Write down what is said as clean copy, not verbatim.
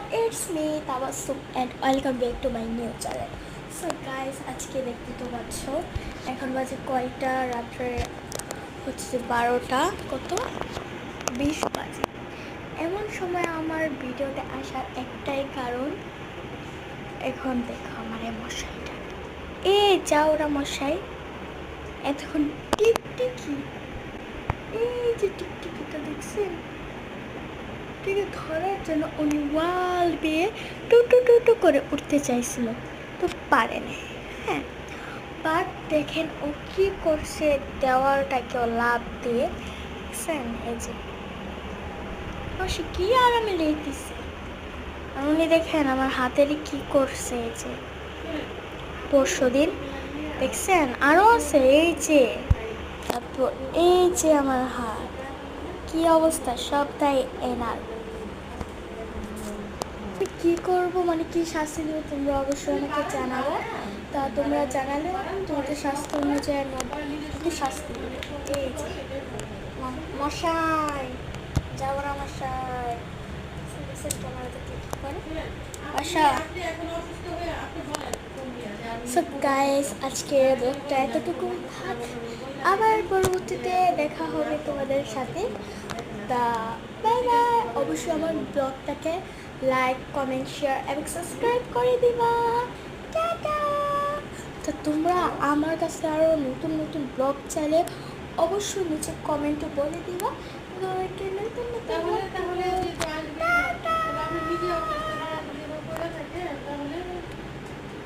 It's me Tabassum and welcome back to my new channel. So guys, আজকে দেখতে তো পাচ্ছ এখন বাজে কয়টা, রাত্রে হচ্ছে 12টা কত 20 বাজে। এমন সময় আমার ভিডিওতে আসার একটাই কারণ, এখন দেখো আমার এই মশাইটা, যাওরা মশাই এতক্ষণ টিকটিকি, এই যে টিকটিকিটা দেখছেন, ধরার জন্য উনি ওয়াল দিয়ে টু টু টু টু করে উঠতে চাইছিল, তো পারেনি। হ্যাঁ, বাট দেখেন ও কি করছে, দেওয়ালটাকে লাভ দিয়ে দেখছেন, এই যে সে কি আরামে লেগেছে। আর উনি দেখেন আমার হাতেরই কি করছে, এই যে পরশুদিন দেখছেন আরও আছে, এই যে তারপর এই যে আমার হাত কি অবস্থা, সবটাই এনার। কি করব, মানে কি শাস্তি দেবো তোমরা অবশ্যই আমাকে জানাবো। তা তোমরা জানালে তোমাদের স্বাস্থ্য অনুযায়ী আমি শাস্তি দেবো। এই যে মশাই, যাবো না মশাই, সো গাইস, আজকের ব্লগটা এতটুকু থাক, আবার পরবর্তীতে দেখা হবে তোমাদের সাথে। তা বাই বাই। অবশ্যই আমার ব্লগটাকে লাইক, কমেন্ট, শেয়ার এবং সাবস্ক্রাইব করে দিবা। টাটা। তো তোমরা আমার কাছে আরও নতুন নতুন ব্লগ চাইলে অবশ্যই নিচে কমেন্টে বলে দিবা। নতুন নতুন